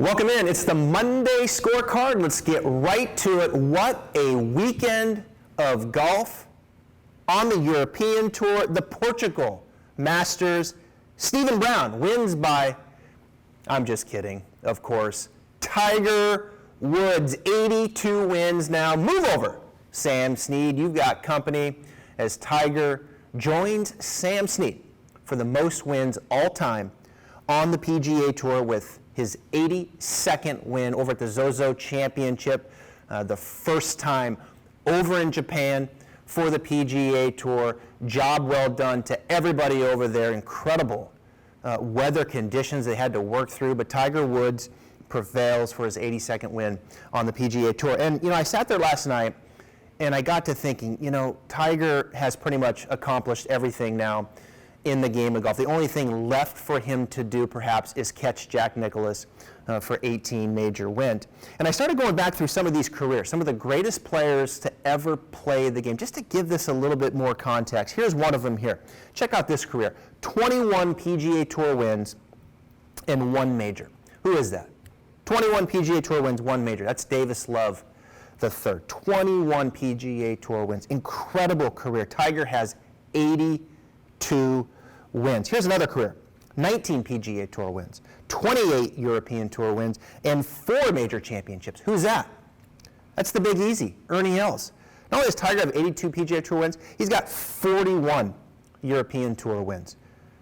Welcome in. It's the Monday scorecard. Let's get right to it. What a weekend of golf on the European Tour. The Portugal Masters. Stephen Brown wins by, I'm just kidding, of course, Tiger Woods. 82 wins now. Move over, Sam Snead. You've got company as Tiger joins Sam Snead for the most wins all time on the PGA Tour with his 82nd win over at the Zozo Championship, the first time over in Japan for the PGA Tour. Job well done to everybody over there. Incredible weather conditions they had to work through, but Tiger Woods prevails for his 82nd win on the PGA Tour. And, I sat there last night and I got to thinking, Tiger has pretty much accomplished everything now in the game of golf. The only thing left for him to do, perhaps, is catch Jack Nicklaus for 18 major wins. And I started going back through some of these careers, some of the greatest players to ever play the game, just to give this a little bit more context. Here's one of them here. Check out this career. 21 PGA Tour wins and one major. Who is that? 21 PGA Tour wins, one major. That's Davis Love III. 21 PGA Tour wins. Incredible career. Tiger has 82 wins. Here's another career. 19 PGA Tour wins, 28 European Tour wins, and 4 major championships. Who's that? That's the Big Easy, Ernie Els. Not only does Tiger have 82 PGA Tour wins, he's got 41 European Tour wins.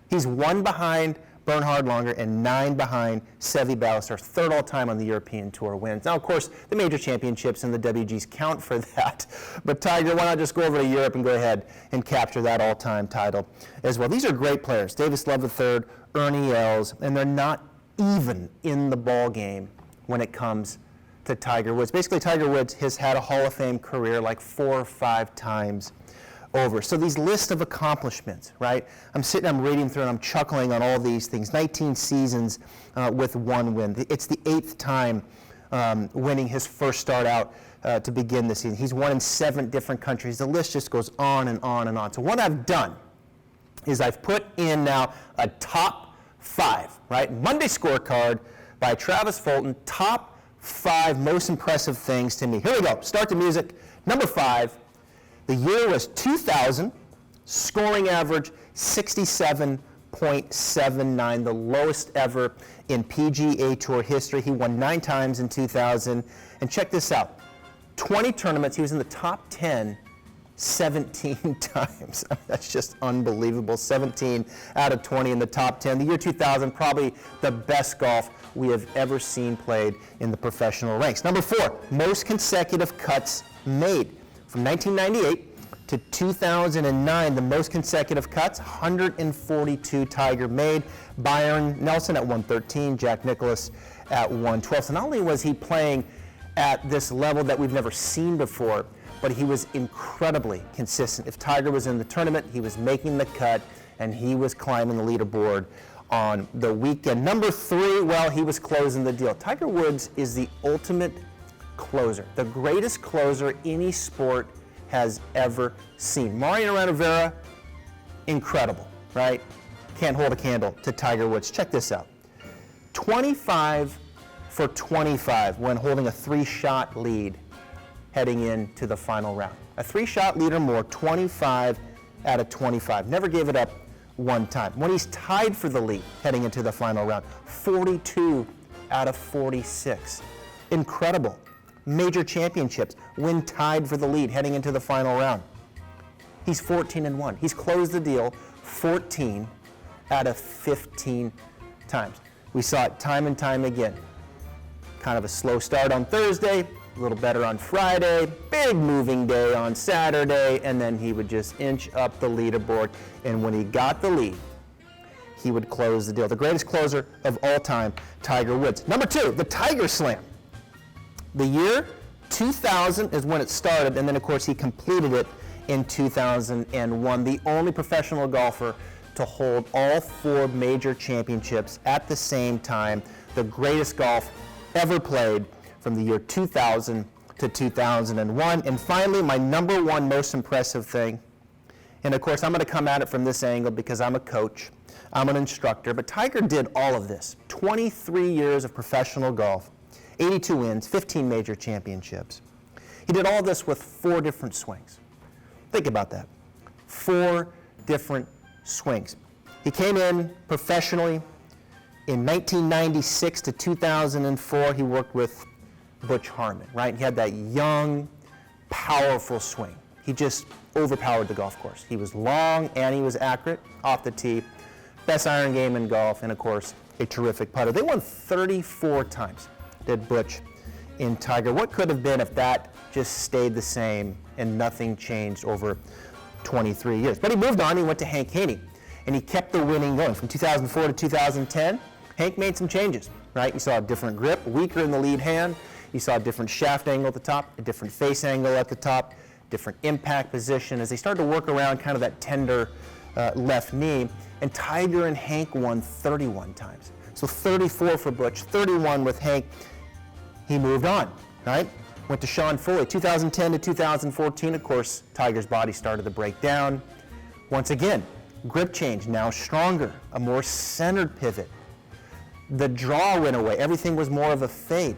He's 1 behind Bernhard Langer and 9 behind Seve Ballester, third all-time on the European Tour wins. Now, of course, the major championships and the WGs count for that, but Tiger, why not just go over to Europe and go ahead and capture that all-time title as well? These are great players, Davis Love III, Ernie Els, and they're not even in the ball game when it comes to Tiger Woods. Basically, Tiger Woods has had a Hall of Fame career like 4 or 5 times over. So these lists of accomplishments, right? I'm reading through and I'm chuckling on all these things. 19 seasons with 1 win. It's the 8th time winning his first start out to begin the season. He's won in 7 different countries. The list just goes on and on and on. So what I've done is I've put in now a top 5, right? Monday scorecard by Travis Fulton, top 5 most impressive things to me. Here we go. Start the music. Number 5. The year was 2000, scoring average 67.79, the lowest ever in PGA Tour history. He won 9 times in 2000. And check this out, 20 tournaments, he was in the top 10 17 times. That's just unbelievable. 17 out of 20 in the top 10. The year 2000, probably the best golf we have ever seen played in the professional ranks. Number 4, most consecutive cuts made. From 1998 to 2009, the most consecutive cuts, 142 Tiger made. Byron Nelson at 113, Jack Nicklaus at 112. So not only was he playing at this level that we've never seen before, but he was incredibly consistent. If Tiger was in the tournament, he was making the cut, and he was climbing the leaderboard on the weekend. Number 3, well, he was closing the deal. Tiger Woods is the ultimate closer, the greatest closer any sport has ever seen. Mariano Rivera, incredible, right? Can't hold a candle to Tiger Woods. Check this out. 25 for 25 when holding a 3-shot lead heading into the final round. A 3-shot lead or more, 25 out of 25. Never gave it up one time. When he's tied for the lead heading into the final round, 42 out of 46. Incredible. Major championships, when tied for the lead heading into the final round. He's 14-1. He's closed the deal 14 out of 15 times. We saw it time and time again. Kind of a slow start on Thursday, a little better on Friday, big moving day on Saturday, and then he would just inch up the leaderboard. And when he got the lead, he would close the deal. The greatest closer of all time, Tiger Woods. Number 2, the Tiger Slam. The year 2000 is when it started, and then of course he completed it in 2001. The only professional golfer to hold all 4 major championships at the same time. The greatest golf ever played from the year 2000 to 2001. And finally, my number 1 most impressive thing, and of course I'm going to come at it from this angle because I'm a coach. I'm an instructor, but Tiger did all of this. 23 years of professional golf, 82 wins, 15 major championships. He did all this with 4 different swings. Think about that. 4 different swings. He came in professionally in 1996 to 2004. He worked with Butch Harmon, right? He had that young, powerful swing. He just overpowered the golf course. He was long and he was accurate off the tee. Best iron game in golf, and of course, a terrific putter. They won 34 times, did Butch and Tiger. What could have been if that just stayed the same and nothing changed over 23 years? But he moved on. He went to Haney, and he kept the winning going. From 2004 to 2010, Hank made some changes, right? You saw a different grip, weaker in the lead hand. You saw a different shaft angle at the top, a different face angle at the top, different impact position as they started to work around kind of that tender left knee. And Tiger and Hank won 31 times. So 34 for Butch, 31 with Hank. He moved on, right? Went to Sean Foley. 2010 to 2014, of course, Tiger's body started to break down. Once again, grip change, now stronger, a more centered pivot. The draw went away. Everything was more of a fade.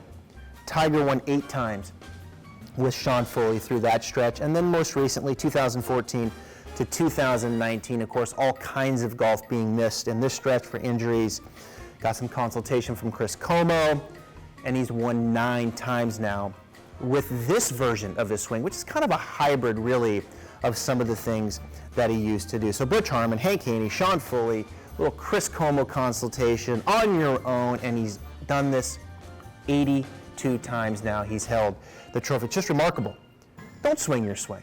Tiger won 8 times with Sean Foley through that stretch. And then most recently, 2014 to 2019, of course, all kinds of golf being missed in this stretch for injuries. Got some consultation from Chris Como, and he's won 9 times now with this version of his swing, which is kind of a hybrid, really, of some of the things that he used to do. So Butch Harmon, Hank Haney, Sean Foley, little Chris Como consultation on your own, and he's done this 82 times now. He's held the trophy. It's just remarkable. Don't swing your swing,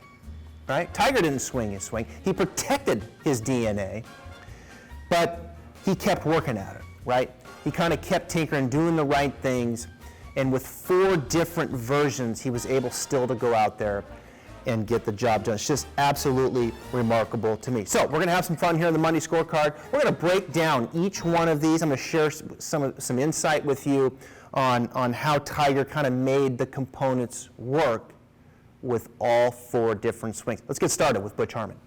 right? Tiger didn't swing his swing. He protected his DNA, but he kept working at it, right? He kind of kept tinkering, doing the right things, and with 4 different versions, he was able still to go out there and get the job done. It's just absolutely remarkable to me. So we're going to have some fun here on the Monday Scorecard. We're going to break down each one of these. I'm going to share some insight with you on how Tiger kind of made the components work with all 4 different swings. Let's get started with Butch Harmon.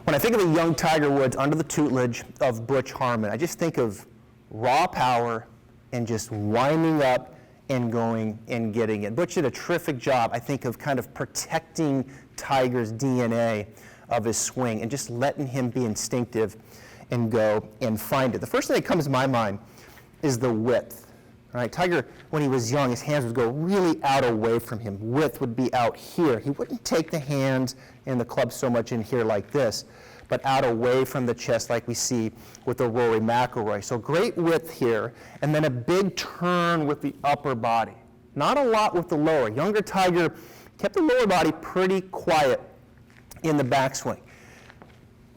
When I think of a young Tiger Woods under the tutelage of Butch Harmon, I just think of raw power and just winding up and going and getting it. Butch did a terrific job, I think, of kind of protecting Tiger's DNA of his swing and just letting him be instinctive and go and find it. The first thing that comes to my mind is the width. Right? Tiger, when he was young, his hands would go really out away from him. Width would be out here. He wouldn't take the hands and the club so much in here like this, but out away from the chest like we see with the Rory McIlroy. So great width here, and then a big turn with the upper body. Not a lot with the lower. Younger Tiger kept the lower body pretty quiet in the backswing.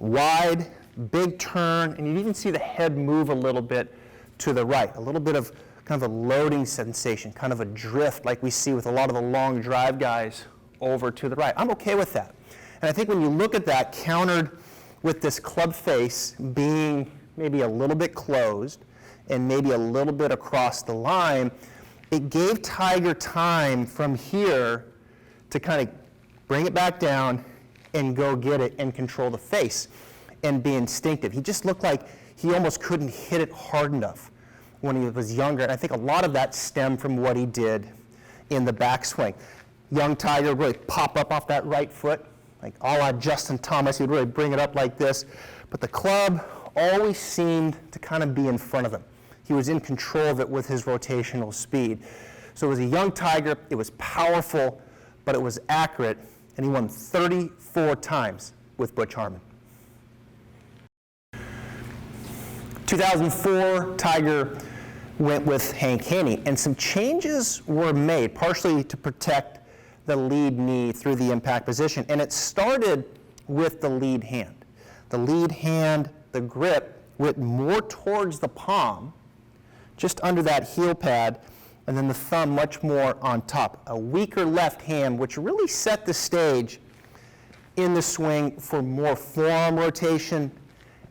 Wide, big turn, and you even see the head move a little bit to the right. A little bit of kind of a loading sensation, kind of a drift like we see with a lot of the long drive guys over to the right. I'm okay with that. And I think when you look at that, countered with this club face being maybe a little bit closed and maybe a little bit across the line, it gave Tiger time from here to kind of bring it back down and go get it and control the face and be instinctive. He just looked like he almost couldn't hit it hard enough when he was younger, and I think a lot of that stemmed from what he did in the backswing. Young Tiger would really pop up off that right foot, like a la Justin Thomas. He would really bring it up like this, but the club always seemed to kind of be in front of him. He was in control of it with his rotational speed. So it was a young Tiger, it was powerful, but it was accurate, and he won 34 times with Butch Harmon. 2004, Tiger went with Hank Haney, and some changes were made, partially to protect the lead knee through the impact position, and it started with the lead hand. The lead hand, the grip, went more towards the palm, just under that heel pad, and then the thumb much more on top. A weaker left hand, which really set the stage in the swing for more forearm rotation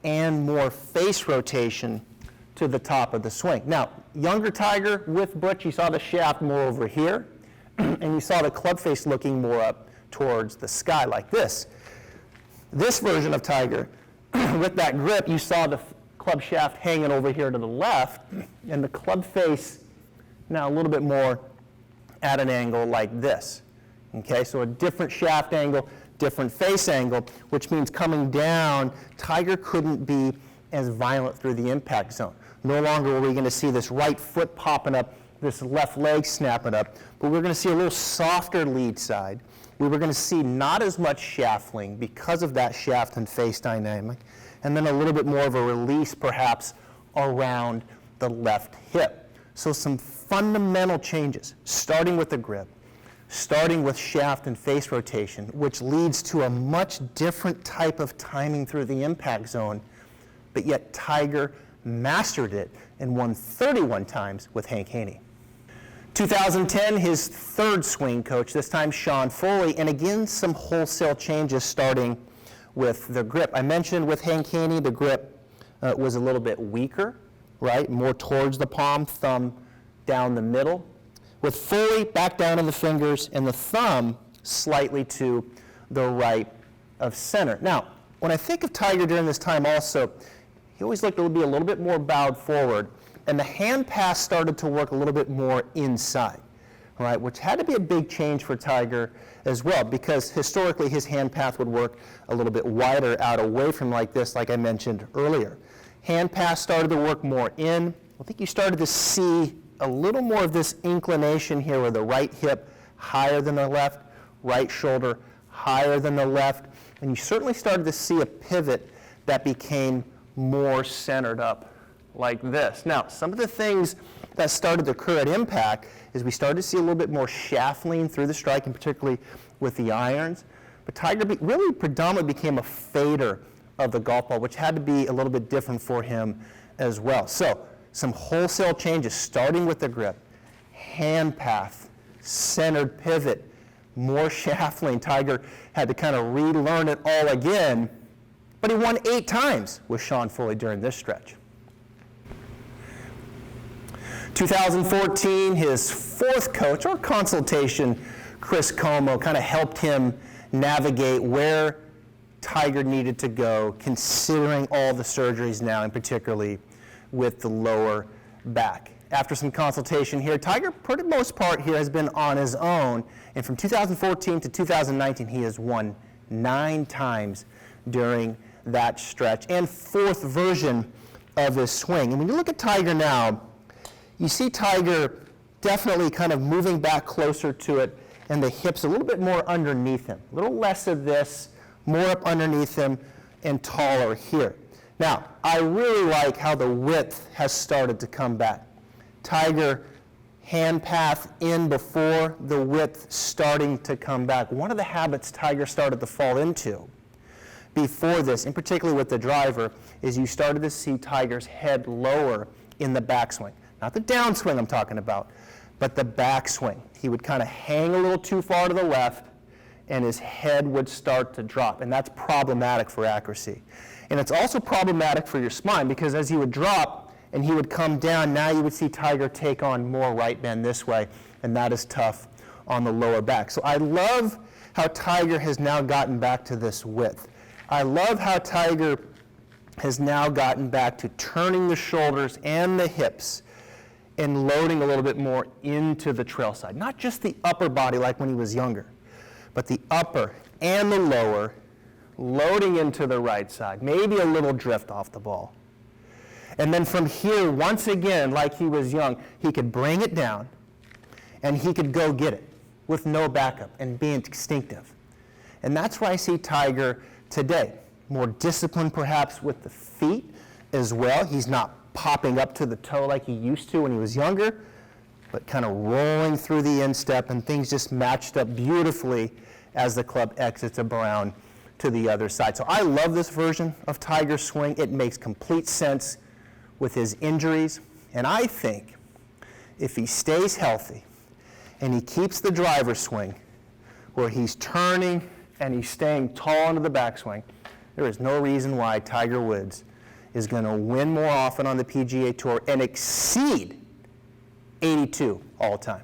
and more face rotation to the top of the swing. Now, younger Tiger with Butch, you saw the shaft more over here, and you saw the club face looking more up towards the sky like this. This version of Tiger with that grip, you saw the club shaft hanging over here to the left, and the club face now a little bit more at an angle like this. Okay, so a different shaft angle, different face angle, which means coming down, Tiger couldn't be as violent through the impact zone. No longer were we going to see this right foot popping up, this left leg snapping up, but we're going to see a little softer lead side. We were going to see not as much shaft fling because of that shaft and face dynamic, and then a little bit more of a release perhaps around the left hip. So some fundamental changes, starting with the grip, starting with shaft and face rotation, which leads to a much different type of timing through the impact zone, but yet Tiger mastered it and won 31 times with Haney. 2010, his third swing coach, this time Sean Foley, and again some wholesale changes starting with the grip. I mentioned with Haney the grip was a little bit weaker, right? More towards the palm, thumb down the middle. With Foley, back down in the fingers, and the thumb slightly to the right of center. Now, when I think of Tiger during this time also, he always looked to be a little bit more bowed forward, and the hand pass started to work a little bit more inside, right? Which had to be a big change for Tiger as well, because historically his hand path would work a little bit wider out away from like this, like I mentioned earlier. Hand pass started to work more in. I think you started to see a little more of this inclination here where the right hip higher than the left, right shoulder higher than the left, and you certainly started to see a pivot that became more centered up like this. Now, some of the things that started to occur at impact is we started to see a little bit more shaft lean through the strike, and particularly with the irons. But Tiger really predominantly became a fader of the golf ball, which had to be a little bit different for him as well. So, some wholesale changes, starting with the grip, hand path, centered pivot, more shaft lean. Tiger had to kind of relearn it all again, but he won 8 times with Sean Foley during this stretch. 2014, his fourth coach or consultation, Chris Como, kind of helped him navigate where Tiger needed to go, considering all the surgeries now, and particularly with the lower back. After some consultation here, Tiger, for the most part here, has been on his own, and from 2014 to 2019, he has won 9 times during that stretch, and 4th version of his swing. And when you look at Tiger now, you see Tiger definitely kind of moving back closer to it, and the hips a little bit more underneath him. A little less of this, more up underneath him, and taller here. Now, I really like how the width has started to come back. Tiger, hand path in before the width starting to come back. One of the habits Tiger started to fall into before this, and particularly with the driver, is you started to see Tiger's head lower in the backswing. Not the downswing I'm talking about, but the backswing. He would kind of hang a little too far to the left, and his head would start to drop, and that's problematic for accuracy. And it's also problematic for your spine, because as he would drop and he would come down, now you would see Tiger take on more right bend this way, and that is tough on the lower back. So I love how Tiger has now gotten back to this width. I love how Tiger has now gotten back to turning the shoulders and the hips and loading a little bit more into the trail side. Not just the upper body like when he was younger, but the upper and the lower, loading into the right side, maybe a little drift off the ball. And then from here, once again, like he was young, he could bring it down and he could go get it with no backup and be instinctive. And that's why I see Tiger today. More disciplined perhaps with the feet as well. He's not popping up to the toe like he used to when he was younger, but kind of rolling through the instep, and things just matched up beautifully as the club exits around to the other side. So I love this version of Tiger's swing. It makes complete sense with his injuries, and I think if he stays healthy and he keeps the driver's swing where he's turning and he's staying tall into the backswing, there is no reason why Tiger Woods is going to win more often on the PGA Tour and exceed 82 all time.